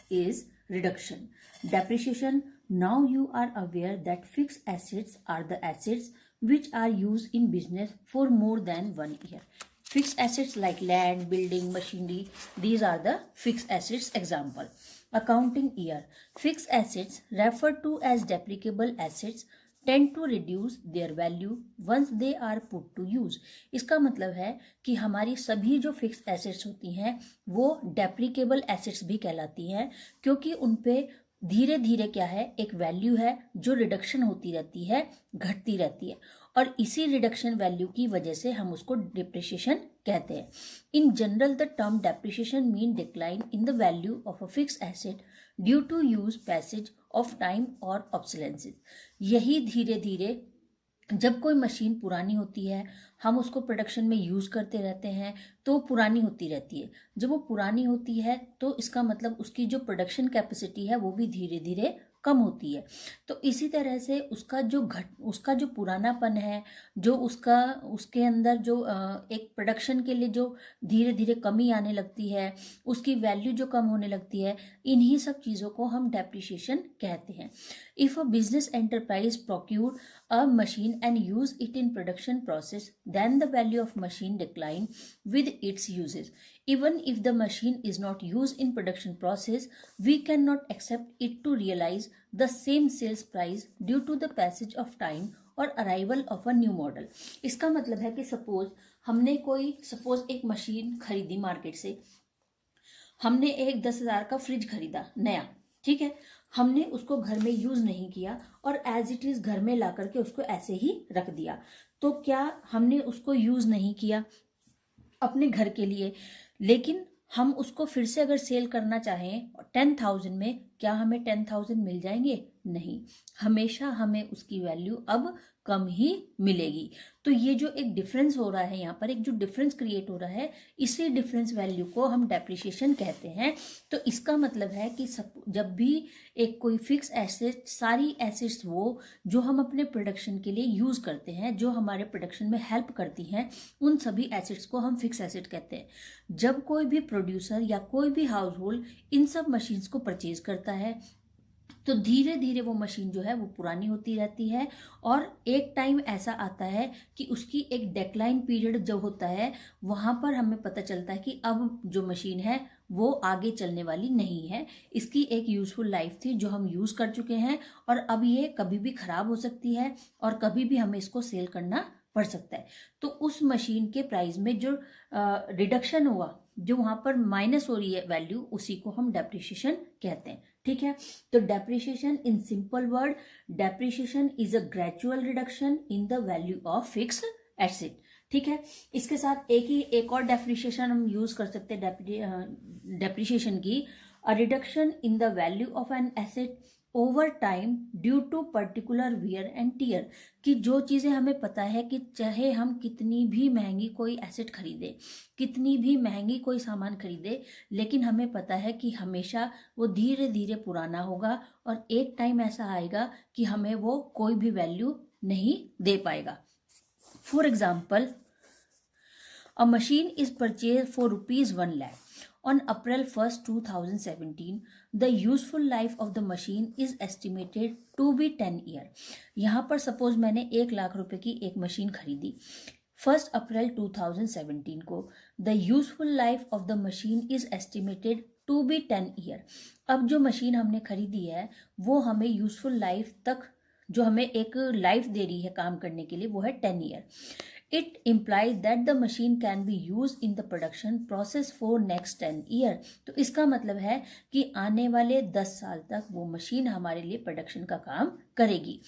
is reduction. Depreciation. Now you are aware that fixed assets are the assets which are used in business for more than 1 year. Fixed assets like land, building, machinery, these are the fixed assets. Example, accounting year. Fixed assets referred to as depreciable assets tend to reduce their value once they are put to use. इसका मतलब है कि हमारी सभी जो fixed assets होती हैं वो डेप्रिकेबल एसेट्स भी कहलाती हैं, क्योंकि उन पे धीरे धीरे क्या है, एक वैल्यू है जो रिडक्शन होती रहती है, घटती रहती है, और इसी रिडक्शन वैल्यू की वजह से हम उसको डिप्रिसिएशन कहते हैं. In general the term depreciation mean decline in the value of a fixed asset due to use passage of time और ऑब्सोलेंसेस. यही धीरे धीरे जब कोई मशीन पुरानी होती है, हम उसको प्रोडक्शन में यूज़ करते रहते हैं तो पुरानी होती रहती है. जब वो पुरानी होती है तो इसका मतलब उसकी जो प्रोडक्शन कैपेसिटी है वो भी धीरे धीरे कम होती है. तो इसी तरह से उसका जो पुरानापन है, जो उसके अंदर जो एक प्रोडक्शन के लिए जो धीरे धीरे कमी आने लगती है, उसकी वैल्यू जो कम होने लगती है, इन्हीं सब चीज़ों को हम डेप्रिसिएशन कहते हैं. If a business enterprise procure a machine and use it in production process, then the value of machine decline with its uses. Even if the machine is not used in production process, we cannot accept it to realize the same sales price due to the passage of time और arrival of a new model. इसका मतलब है कि suppose एक machine खरीदी market से, हमने एक 10,000 का फ्रिज खरीदा नया, ठीक है, हमने उसको घर में यूज नहीं किया और एज इट इज घर में ला करके उसको ऐसे ही रख दिया. तो क्या हमने उसको यूज नहीं किया अपने घर के लिए, लेकिन हम उसको फिर से अगर सेल करना चाहें 10,000 में, क्या हमें 10,000 मिल जाएंगे? नहीं, हमेशा हमें उसकी वैल्यू अब कम ही मिलेगी. तो ये जो एक डिफरेंस हो रहा है, यहाँ पर एक जो डिफरेंस क्रिएट हो रहा है, इसी डिफरेंस वैल्यू को हम डेप्रिसिएशन कहते हैं. तो इसका मतलब है कि जब भी एक कोई फिक्स एसेट, सारी एसेट्स वो जो हम अपने प्रोडक्शन के लिए यूज करते हैं, जो हमारे प्रोडक्शन में हेल्प करती हैं, उन सभी एसेट्स को हम फिक्स एसेट कहते हैं. जब कोई भी प्रोड्यूसर या कोई भी हाउस होल्ड इन सब मशीन्स को परचेज करता है तो धीरे धीरे वो मशीन जो है वो पुरानी होती रहती है, और एक टाइम ऐसा आता है कि उसकी एक डेक्लाइन पीरियड जो होता है, वहां पर हमें पता चलता है कि अब जो मशीन है वो आगे चलने वाली नहीं है. इसकी एक यूजफुल लाइफ थी जो हम यूज कर चुके हैं, और अब ये कभी भी खराब हो सकती है और कभी भी हमें इसको सेल करना पड़ सकता है. तो उस मशीन के प्राइस में जो रिडक्शन हुआ, जो वहां पर माइनस हो रही है वैल्यू, उसी को हम डेप्रिसिएशन कहते हैं. ठीक है, तो depreciation in simple word, depreciation is a gradual reduction in the value of fixed asset. ठीक है, इसके साथ एक और डेप्रिसिएशन हम यूज कर सकते हैं डेप्रिसिएशन की, a reduction in the value of an asset over time due to particular wear and tear. कि जो चीजें हमें पता है कि चाहे हम कितनी भी महंगी कोई एसेट खरीदे, कितनी भी महंगी कोई सामान खरीदे, लेकिन हमें पता है कि हमेशा वो धीरे धीरे पुराना होगा और एक टाइम ऐसा आएगा कि हमें वो कोई भी वैल्यू नहीं दे पाएगा. For example, a machine is purchase for ₹1 lakh. On April 1st, 2017, the useful life of the machine is estimated to be 10 years. यहाँ पर सपोज मैंने 1 लाख रुपए की एक मशीन खरीदी 1 अप्रैल 2017 को. The useful life of the machine is estimated to be 10 years. अब जो मशीन हमने खरीदी है वो हमें यूजफुल लाइफ तक, जो हमें एक लाइफ दे रही है काम करने के लिए, वो है 10 years. It implies that the machine can be used in the production process for next 10 years. तो इसका मतलब है कि आने वाले 10 साल तक वो मशीन हमारे लिए प्रोडक्शन का काम करेगी.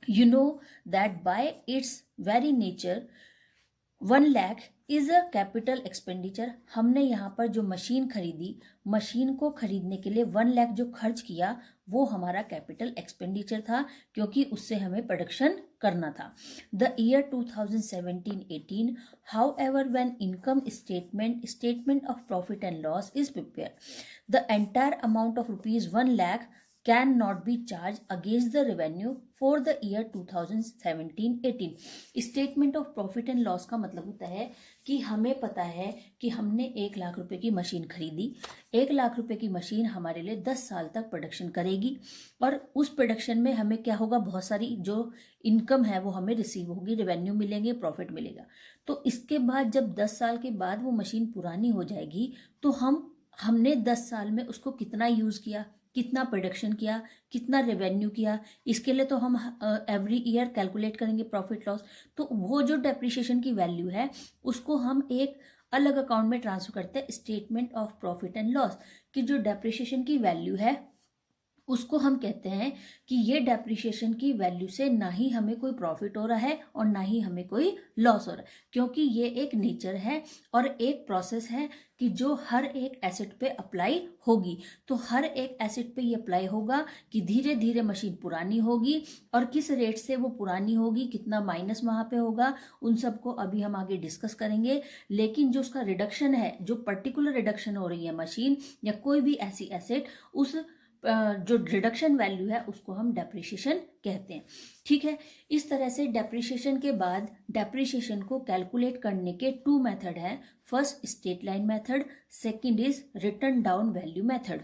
You know that by its very nature 1 lakh is a capital expenditure. हमने यहाँ पर जो मशीन खरीदी, मशीन को खरीदने के लिए 1 लाख जो खर्च किया वो हमारा कैपिटल एक्सपेंडिचर था, क्योंकि उससे हमें प्रोडक्शन करना था. The year 2017-18, how ever when income statement of profit and loss is prepare, the entire amount of ₹1 lakh can not be charge against the revenue for the year 2017-18। Statement of profit and loss का मतलब होता है कि हमें पता है कि हमने 1 लाख रुपए की मशीन खरीदी। 1 लाख रुपए की मशीन हमारे लिए 10 साल तक प्रोडक्शन करेगी और उस प्रोडक्शन में हमें क्या होगा, बहुत सारी जो इनकम है वो हमें रिसीव होगी, रेवेन्यू मिलेंगे, प्रॉफिट मिलेगा। तो इसके बाद जब 10 साल के बाद वो मशीन पुरानी हो जाएगी तो हमने 10 साल में उसको कितना यूज किया, कितना प्रोडक्शन किया, कितना रेवेन्यू किया, इसके लिए तो हम एवरी ईयर कैलकुलेट करेंगे प्रॉफिट लॉस। तो वो जो डेप्रिसिएशन की वैल्यू है उसको हम एक अलग अकाउंट में ट्रांसफर करते हैं, statement of profit and loss. कि जो डेप्रिसिएशन की वैल्यू है उसको हम कहते हैं कि ये डेप्रिसिएशन की वैल्यू से ना ही हमें कोई प्रॉफिट हो रहा है और ना ही हमें कोई लॉस हो रहा है, क्योंकि ये एक नेचर है और एक प्रोसेस है कि जो हर एक एसेट पे अप्लाई होगी। तो हर एक एसेट पे ये अप्लाई होगा कि धीरे धीरे मशीन पुरानी होगी और किस रेट से वो पुरानी होगी, कितना माइनस वहां पे होगा, उन सबको अभी हम आगे डिस्कस करेंगे। लेकिन जो उसका रिडक्शन है, जो पर्टिकुलर रिडक्शन हो रही है मशीन या कोई भी ऐसी एसेट, उस जो रिडक्शन वैल्यू है उसको हम डेप्रिसिएशन कहते हैं। ठीक है, इस तरह से डेप्रिसिएशन के बाद डेप्रिसिएशन को कैलकुलेट करने के 2 मेथड हैं। First straight line method, second is return down value method.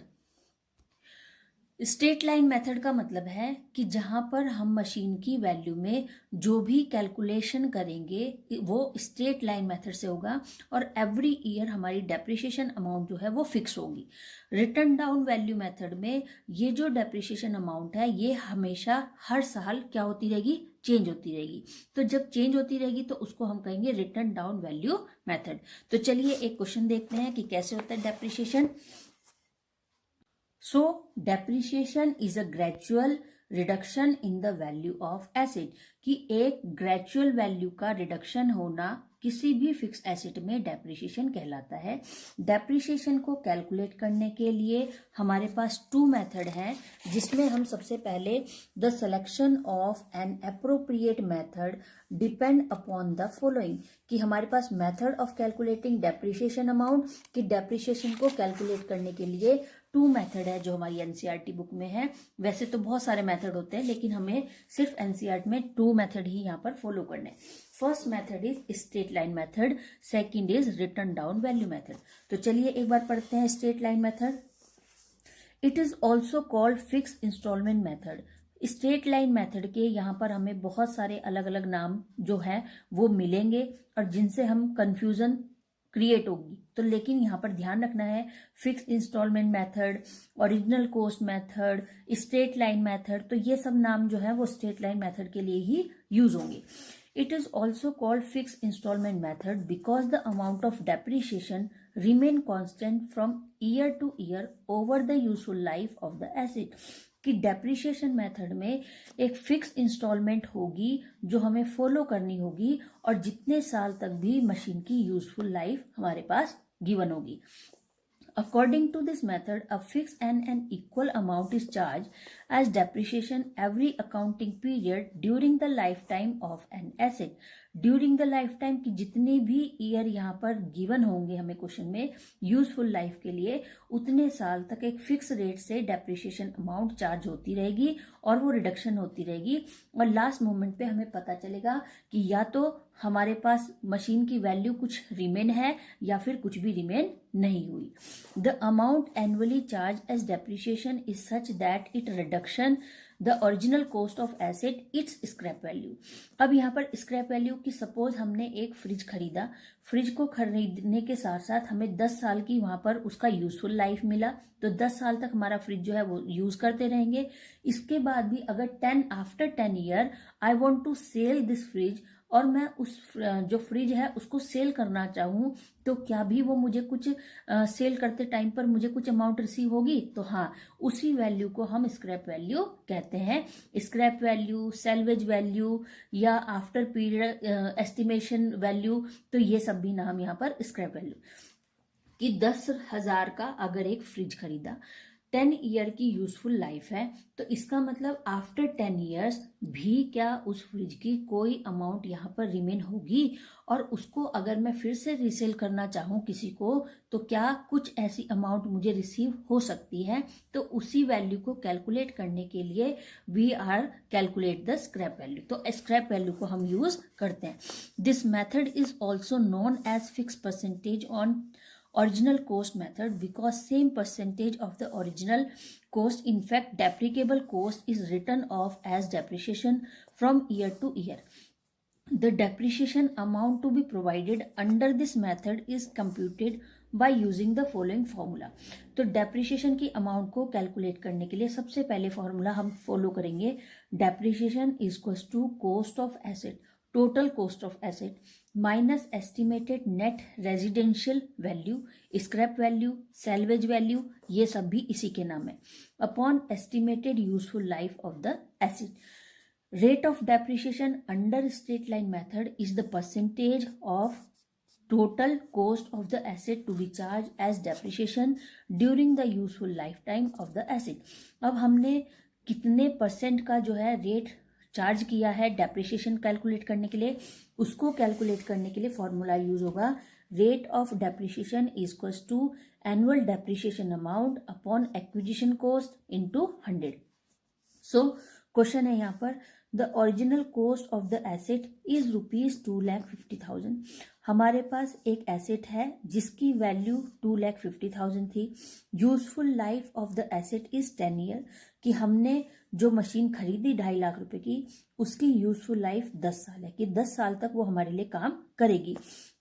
Straight line method का मतलब है कि जहां पर हम मशीन की वैल्यू में जो भी कैलकुलेशन करेंगे वो स्ट्रेट लाइन मेथड से होगा और एवरी ईयर हमारी डेप्रिसिएशन अमाउंट जो है वो फिक्स होगी। रिटर्न डाउन वैल्यू मेथड में ये जो डेप्रिसिएशन अमाउंट है ये हमेशा हर साल क्या होती रहेगी, चेंज होती रहेगी। तो जब चेंज होती रहेगी तो उसको हम कहेंगे रिटर्न डाउन वैल्यू मेथड। तो चलिए एक क्वेश्चन देखते हैं कि कैसे होता है depreciation. So depreciation is a gradual reduction in the value of asset। कि एक ग्रेजुअल वैल्यू का रिडक्शन होना किसी भी फिक्स एसेट में डेप्रिसिएशन कहलाता है। डेप्रिसिएशन को कैलकुलेट करने के लिए हमारे पास 2 मेथड हैं, जिसमें हम सबसे पहले the selection of an appropriate method depend upon the following. कि हमारे पास method of calculating depreciation amount, कि डेप्रिसिएशन को कैलकुलेट करने के लिए 2 मेथड है जो हमारी एनसीईआरटी बुक में है। वैसे तो बहुत सारे मेथड होते हैं लेकिन हमें सिर्फ एनसीईआरटी में 2 मेथड ही यहाँ पर फॉलो करने हैं। First method is straight line method, second is return down value method. तो चलिए एक बार पढ़ते हैं straight line method. It is also called fix installment method. Straight line method के यहाँ पर हमें बहुत सारे अलग अलग नाम जो है वो मिलेंगे और जिनसे हम कंफ्यूजन क्रिएट होगी। तो लेकिन यहाँ पर ध्यान रखना है, fix installment method, original cost method, straight line method, तो ये सब नाम जो है वो स्ट्रेट लाइन मेथड के लिए ही यूज होंगे। It is also called fixed installment method because the amount of depreciation remain constant from year to year over the useful life of the asset। कि डेप्रिसिएशन मेथड में एक fix instalment होगी जो हमें follow करनी होगी और जितने साल तक भी मशीन की यूजफुल लाइफ हमारे पास गिवन होगी। According to this method, a fixed and an equal amount is charged as depreciation every accounting period during the lifetime of an asset। During the life time की जितने भी year यहाँ पर given होंगे हमें question में useful life के लिए, उतने साल तक एक फिक्स रेट से डेप्रिसिएशन अमाउंट चार्ज होती रहेगी और वो रिडक्शन होती रहेगी और लास्ट मोमेंट पे हमें पता चलेगा कि या तो हमारे पास मशीन की वैल्यू कुछ रिमेन है या फिर कुछ भी रिमेन नहीं हुई। The amount annually charge as depreciation is such that it reduction the original cost of asset its scrap value. अब यहाँ पर स्क्रैप वैल्यू की सपोज हमने एक फ्रिज खरीदा, फ्रिज को खरीदने के साथ साथ हमें 10 साल की वहां पर उसका यूजफुल लाइफ मिला, तो 10 साल तक हमारा फ्रिज जो है वो यूज करते रहेंगे। इसके बाद भी अगर after 10 year I want to sell this fridge और मैं उस जो फ्रिज है उसको सेल करना चाहूँ, तो क्या भी वो मुझे कुछ सेल करते टाइम पर मुझे कुछ अमाउंट रिसीव होगी? तो हाँ, उसी वैल्यू को हम स्क्रैप वैल्यू कहते हैं। स्क्रैप वैल्यू, सेल्वेज वैल्यू या आफ्टर पीरियड एस्टिमेशन वैल्यू, तो ये सब भी नाम यहाँ पर स्क्रैप वैल्यू। कि 10,000 का अगर एक फ्रिज खरीदा 10 ईयर की यूजफुल लाइफ है, तो इसका मतलब आफ्टर 10 ईयर्स भी क्या उस फ्रिज की कोई अमाउंट यहाँ पर रिमेन होगी, और उसको अगर मैं फिर से रीसेल करना चाहूँ किसी को, तो क्या कुछ ऐसी अमाउंट मुझे रिसीव हो सकती है। तो उसी वैल्यू को कैलकुलेट करने के लिए we are calculate the scrap value, तो स्क्रैप वैल्यू को हम यूज करते हैं। This method is also known as fix percentage on original cost method because same percentage of the original cost, in fact deprecable cost, is written off as depreciation from year to year. The depreciation amount to be provided under this method is computed by using the following formula. तो depreciation की amount को calculate करने के लिए सबसे पहले formula हम follow करेंगे। Depreciation is equals to cost of asset, total cost of asset minus estimated net residential value, scrap value, salvage value, ये सब भी इसी के नाम है, upon estimated useful life of the asset. Rate of depreciation under straight line method is the percentage of total cost of the asset to be charged as depreciation during the useful lifetime of the asset. अब हमने कितने percent का जो है rate charge किया है depreciation calculate करने के लिए, उसको कैलकुलेट करने के लिए फॉर्मूला यूज होगा rate of depreciation is equals to annual depreciation amount upon acquisition cost into 100. So question है यहाँ पर the original cost of the asset is ₹2,50,000. हमारे पास एक एसेट है जिसकी वैल्यू 2,50,000 थी. Useful life of the asset is 10 year, कि हमने जो मशीन खरीदी 2.5 लाख रुपए की, उसकी यूजफुल लाइफ 10 साल है, कि 10 साल तक वो हमारे लिए काम करेगी.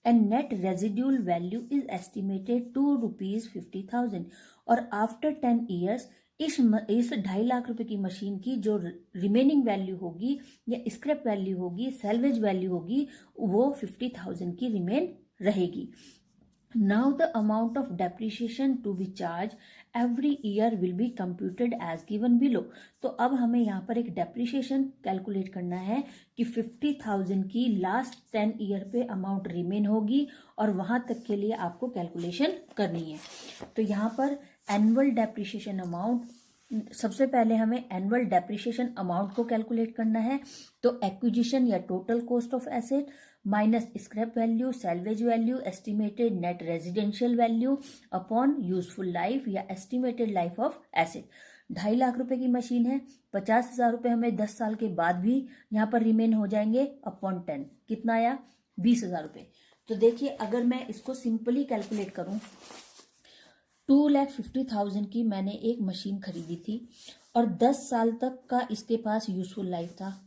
And net residual value is estimated ₹50,000. और आफ्टर 10 ईयर्स इस 2.5 लाख रुपए की मशीन की जो रिमेनिंग वैल्यू होगी या स्क्रैप वैल्यू होगी, सैल्वेज वैल्यू होगी, वो 50,000 की रिमेन रहेगी. Now the amount of depreciation to be charge every year will be computed as given below. तो अब हमें यहाँ पर एक डेप्रिशिएशन कैलकुलेट करना है कि 50,000 की लास्ट 10 ईयर पे अमाउंट रिमेन होगी, और वहां तक के लिए आपको कैलकुलेशन करनी है. तो यहाँ पर एनुअल डेप्रिशिएशन अमाउंट, सबसे पहले हमें एनुअल डेप्रिशिएशन अमाउंट को कैलकुलेट करना है. तो एक्विजिशन या total cost of asset minus scrap value, salvage value, estimated net residential value upon useful life या estimated life of asset. 2.5 lakh रुपए की मशीन है, 50,000 रुपए हमें 10 साल के बाद भी यहाँ पर रिमेन हो जाएंगे अपॉन 10. कितना आया? 20,000 रुपए. तो देखिए अगर मैं इसको सिंपली कैलकुलेट करूं, 2,50,000 की मैंने एक मशीन खरीदी थी और 10 साल तक का इसके पास यूजफुल लाइफ था,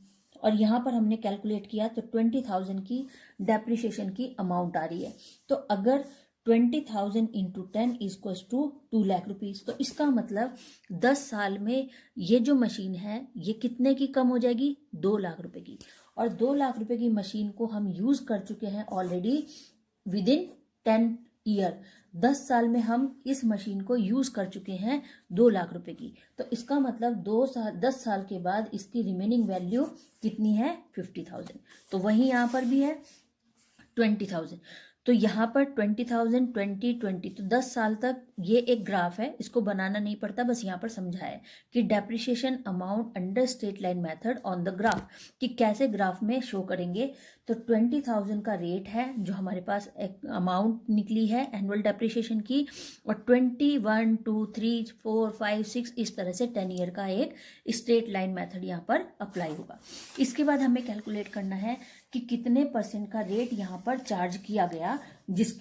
और यहाँ पर हमने कैलकुलेट किया तो 20,000 की डेप्रिशिएशन की अमाउंट आ रही है. तो अगर 20,000 into 10 equals to 2 lakh rupees, तो इसका मतलब 10 साल में ये जो मशीन है ये कितने की कम हो जाएगी? 2 लाख रुपए की. और 2 लाख रुपए की मशीन को हम यूज कर चुके हैं ऑलरेडी विद इन 10 ईयर. 10 साल में हम इस मशीन को यूज कर चुके हैं 2 लाख रुपए की. तो इसका मतलब 10 साल के बाद इसकी रिमेनिंग वैल्यू कितनी है? 50,000. तो वही यहां पर भी है 20,000. तो यहाँ पर 20,000 20 20, तो 10 साल तक ये एक ग्राफ है, इसको बनाना नहीं पड़ता, बस यहाँ पर समझा है कि depreciation amount under straight line method on the graph, कि कैसे ग्राफ में शो करेंगे. तो 20,000 का रेट है जो हमारे पास एक अमाउंट निकली है एनुअल डेप्रिशिएशन की, और 20 1 2 3 4 5 6 इस तरह से 10 ईयर का एक स्ट्रेट लाइन मेथड यहाँ पर अप्लाई होगा. इसके बाद हमें कैलकुलेट करना है कि कितने परसेंट का रेट यहाँ पर चार्ज किया गया, जिस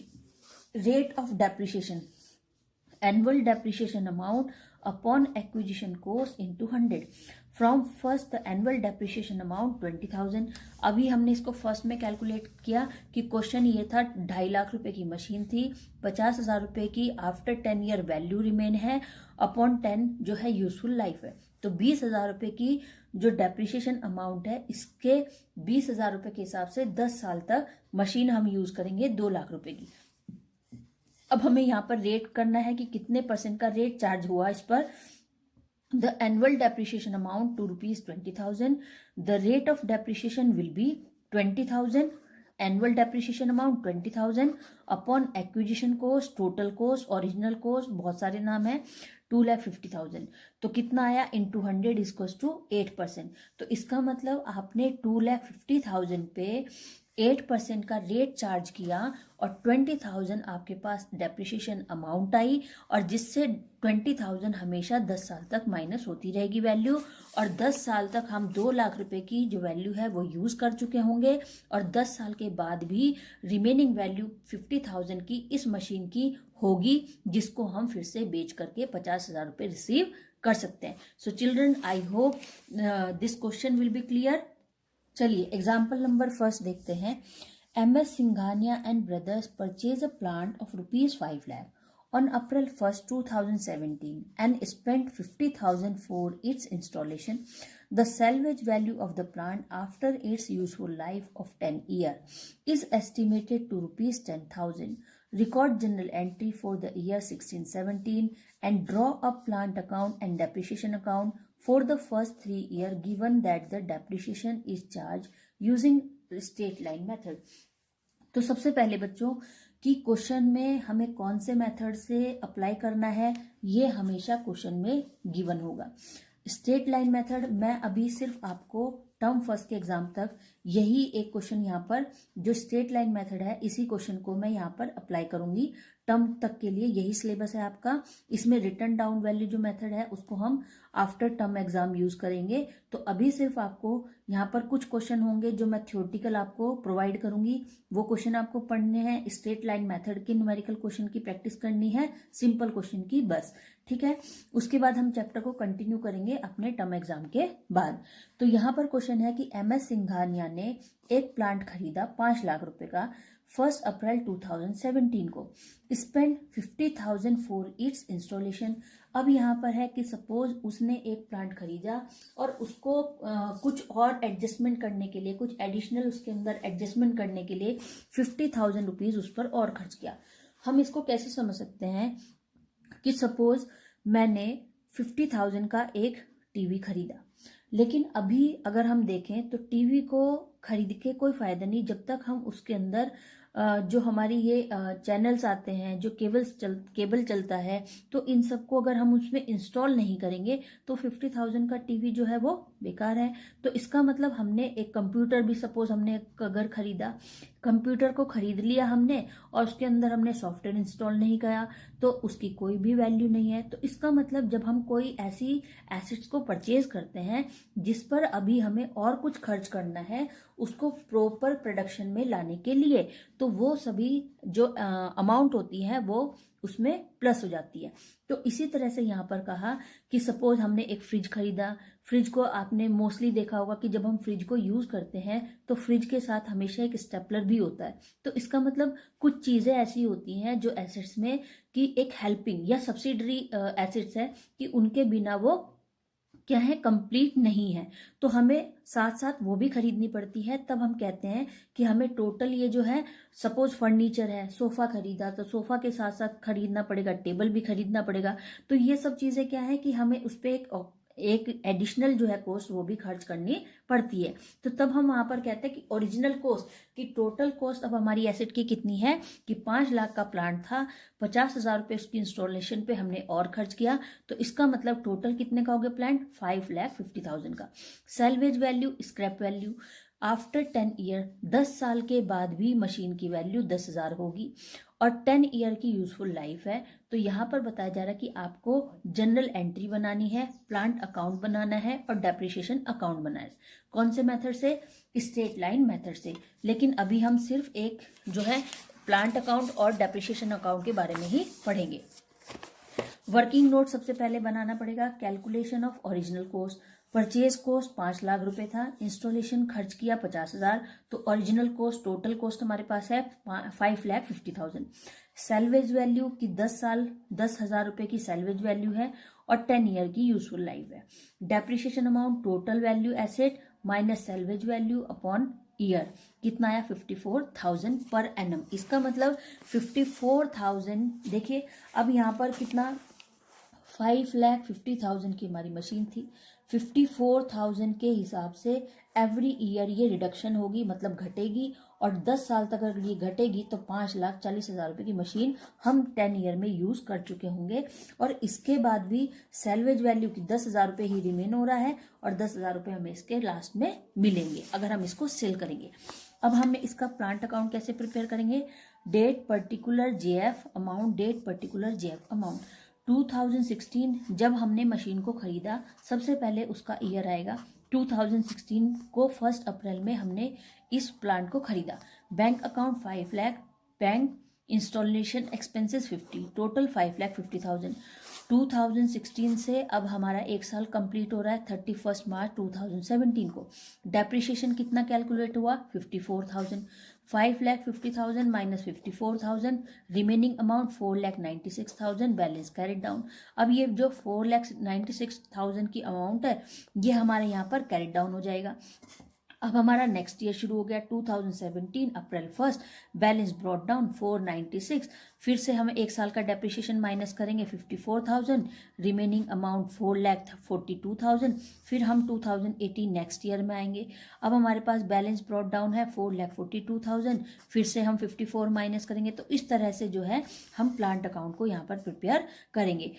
rate of depreciation, annual depreciation amount upon acquisition cost into 100. From first the annual depreciation amount 20,000. अभी हमने इसको फर्स्ट में कैलकुलेट किया कि क्वेश्चन ये था 2.5 लाख रुपए की मशीन थी, 50,000 रुपए की आफ्टर 10 ईयर वैल्यू रिमेन है, अपॉन 10 जो है यूजफुल लाइफ है. तो 20,000 रुपए की जो डेप्रिशिएशन अमाउंट है, इसके 20,000 रुपए के हिसाब से 10 साल तक मशीन हम यूज करेंगे 2 लाख रुपए की. अब हमें यहाँ पर रेट करना है कि कितने परसेंट का रेट चार्ज हुआ इस पर. The annual depreciation amount to ₹20,000. The rate of depreciation will be 20,000. Annual depreciation amount 20,000 upon acquisition cost, total cost, original cost, बहुत सारे नाम है, 2,50,000, तो कितना आया इंटू 100 इक्वल्स टू 8%। तो इसका मतलब आपने 2,50,000 पे 8% का रेट चार्ज किया और 20,000 आपके पास डेप्रिसिएशन अमाउंट आई, और जिससे 20,000 हमेशा 10 साल तक माइनस होती रहेगी वैल्यू, और 10 साल तक हम 2 लाख रुपए की जो वैल्यू है वो यूज कर चुके होंगे, और 10 साल के बाद भी रिमेनिंग वैल्यू 50,000 की इस मशीन की होगी, जिसको हम फिर से बेच करके 50,000 रुपए रिसीव कर सकते हैं। सो children, I hope this question will be clear. चलिए एग्जाम्पल नंबर फर्स्ट देखते हैं। MS Singhania and brothers purchase a plant of ₹5 lakh on April 1st, 2017 and spent 50,000 for its installation. The salvage value of the plant after its useful life of 10 years is estimated to ₹10,000. Record general entry for the year 1617 and draw a plant account and depreciation account for the first 3 years given that the depreciation is charged using straight line method. तो सबसे पहले बच्चों कि question में हमें कौन से method से अप्लाई करना है, ये हमेशा क्वेश्चन में गिवन होगा। स्ट्रेट लाइन मेथड, मैं अभी सिर्फ आपको टर्म फर्स्ट के एग्जाम तक यही एक क्वेश्चन यहाँ पर जो स्ट्रेट लाइन मेथड है, इसी क्वेश्चन को मैं यहाँ पर अप्लाई करूंगी। टर्म तक के लिए यही सिलेबस है आपका। इसमें रिटर्न डाउन वैल्यू जो मेथड है उसको हम आफ्टर टर्म एग्जाम यूज करेंगे। तो अभी सिर्फ आपको यहाँ पर कुछ क्वेश्चन होंगे जो मैं थ्योरेटिकल आपको प्रोवाइड करूंगी, वो क्वेश्चन आपको पढ़ने हैं। स्ट्रेट लाइन मेथड के न्यूमेरिकल क्वेश्चन की प्रैक्टिस करनी है, सिंपल क्वेश्चन की बस, ठीक है। उसके बाद हम चैप्टर को कंटिन्यू करेंगे अपने टर्म एग्जाम के बाद। तो यहाँ पर क्वेश्चन है कि MS सिंघानिया ने एक प्लांट खरीदा 5 लाख रुपए का 1 अप्रैल 2017 को, स्पेंड 50,000 फॉर इट्स इंस्टॉलेशन। अब यहाँ पर है कि सपोज उसने एक प्लांट खरीदा और उसको कुछ और एडजस्टमेंट करने के लिए, कुछ एडिशनल उसके अंदर एडजस्टमेंट करने के लिए 50,000 रुपीज उस पर और खर्च किया। हम इसको कैसे समझ सकते हैं कि सपोज मैंने 50,000 का एक टीवी खरीदा, लेकिन अभी अगर हम देखें तो टीवी को खरीद के कोई फायदा नहीं जब तक हम उसके अंदर जो हमारी ये चैनल्स आते हैं, जो केबल चलता है, तो इन सबको अगर हम उसमें इंस्टॉल नहीं करेंगे तो 50,000 का टीवी जो है वो बेकार है। तो इसका मतलब हमने एक कंप्यूटर भी, सपोज हमने अगर खरीदा, कंप्यूटर को खरीद लिया हमने और उसके अंदर हमने सॉफ्टवेयर इंस्टॉल नहीं किया तो उसकी कोई भी वैल्यू नहीं है। तो इसका मतलब जब हम कोई ऐसी एसेट्स को परचेज करते हैं जिस पर अभी हमें और कुछ खर्च करना है उसको प्रॉपर प्रोडक्शन में लाने के लिए, तो वो सभी जो अमाउंट होती है वो उसमें प्लस हो जाती है। तो इसी तरह से यहाँ पर कहा कि सपोज हमने एक फ्रिज खरीदा। फ्रिज को आपने मोस्टली देखा होगा कि जब हम फ्रिज को यूज करते हैं तो फ्रिज के साथ हमेशा एक स्टेपलर भी होता है। तो इसका मतलब कुछ चीजें ऐसी होती हैं जो एसेट्स में कि एक हेल्पिंग या सब्सिडरी एसेट्स है कि उनके बिना वो क्या है, कंप्लीट नहीं है, तो हमें साथ साथ वो भी खरीदनी पड़ती है। तब हम कहते हैं कि हमें टोटल ये जो है, सपोज फर्नीचर है, सोफा खरीदा तो सोफा के साथ साथ खरीदना पड़ेगा, टेबल भी खरीदना पड़ेगा। तो ये सब चीजें क्या है कि हमें उस पर एक एडिशनल जो है कॉस्ट वो भी खर्च करनी पड़ती है। तो तब हम वहां पर कहते हैं कि ओरिजिनल कॉस्ट की टोटल कॉस्ट अब हमारी एसेट की कितनी है कि 5 लाख का प्लांट था, 50,000 रुपए उसकी इंस्टॉलेशन पे हमने और खर्च किया, तो इसका मतलब टोटल कितने का हो गया प्लांट, 5,50,000 का। Salvage value, scrap value after 10 year, 10 साल के बाद भी मशीन की वैल्यू 10,000 होगी और 10 ईयर की यूजफुल लाइफ है। तो यहाँ पर बताया जा रहा है कि आपको जनरल एंट्री बनानी है, प्लांट अकाउंट बनाना है और डेप्रिसिएशन अकाउंट बनाना है। कौन से मेथड से, स्ट्रेट लाइन मेथड से। लेकिन अभी हम सिर्फ एक जो है प्लांट अकाउंट और डेप्रिसिएशन अकाउंट के बारे में ही पढ़ेंगे। वर्किंग नोट सबसे पहले बनाना पड़ेगा। Calculation of original cost, purchase cost 5 lakh रुपए था, इंस्टॉलेशन खर्च किया 50,000, तो ओरिजिनल कॉस्ट, टोटल कॉस्ट हमारे पास है 5,50,000। सेल्वेज वैल्यू की 10 साल 10,000 रुपए की सेल्वेज वैल्यू है और 10 ईयर की यूजफुल लाइफ है। Depreciation amount, total value asset minus salvage value upon year, कितना आया 54,000 पर एनम। इसका मतलब 54,000, देखिए अब यहाँ पर कितना 5,50,000 की हमारी मशीन थी, 54,000 के हिसाब से एवरी ईयर ये रिडक्शन होगी, मतलब घटेगी और 10 साल तक अगर ये घटेगी तो 5,40,000 रुपए की मशीन हम 10 ईयर में यूज कर चुके होंगे। और इसके बाद भी सैलवेज वैल्यू की 10,000 रुपए ही रिमेन हो रहा है और 10,000 रुपए हमें इसके लास्ट में मिलेंगे अगर हम इसको सेल करेंगे। अब हम इसका प्लांट अकाउंट कैसे प्रिपेयर करेंगे? Date particular JF amount, date particular JF amount 2016 जब हमने मशीन को खरीदा, सबसे पहले उसका ईयर आएगा 2016 को 1 अप्रैल में हमने इस प्लांट को खरीदा। Bank account 5 lakh, bank installation expenses 50, total 5,50,000। 2016 से अब हमारा एक साल कंप्लीट हो रहा है 31 मार्च 2017 को। डेप्रिसिएशन कितना कैलकुलेट हुआ? 54,000। 5,50,000 minus 54,000, remaining amount 4,96,000, balance carried down. अब ये जो 4,96,000 की अमाउंट है ये हमारे यहाँ पर कैरिड डाउन हो जाएगा। अब हमारा नेक्स्ट ईयर शुरू हो गया 2017 अप्रैल 1, बैलेंस ब्रॉट डाउन 496। फिर से हम एक साल का डेप्रिसिएशन माइनस करेंगे 54,000, रिमेनिंग अमाउंट 4,42,000। फिर हम 2018 नेक्स्ट ईयर में आएंगे। अब हमारे पास बैलेंस ब्रॉट डाउन है 4,42,000, फिर से हम 54 माइनस करेंगे। तो इस तरह से जो है हम प्लांट अकाउंट को यहाँ पर प्रिपेयर करेंगे।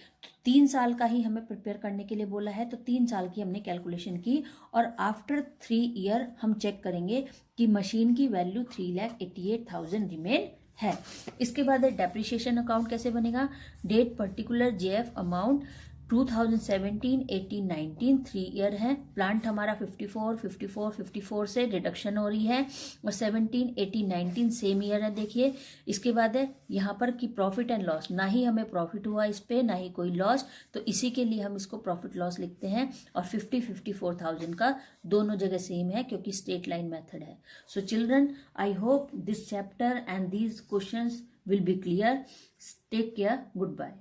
3 साल का ही हमें प्रिपेयर करने के लिए बोला है, तो 3 साल की हमने कैलकुलेशन की और आफ्टर 3 ईयर हम चेक करेंगे कि मशीन की वैल्यू 3,88,000 रिमेन है। इसके बाद डेप्रिसिएशन अकाउंट कैसे बनेगा? Date particular JF amount 2017, 18, 19 3 year है। प्लांट हमारा 54 से रिडक्शन हो रही है और 17, 18, 19 सेम ईयर है। देखिए इसके बाद है यहाँ पर कि प्रॉफिट एंड लॉस, ना ही हमें प्रॉफिट हुआ इस पे ना ही कोई लॉस, तो इसी के लिए हम इसको प्रॉफिट लॉस लिखते हैं। और 54,000 का दोनों जगह सेम है क्योंकि स्ट्रेट लाइन मेथड है। So children, I hope this chapter and these questions will be clear. Take care, good bye.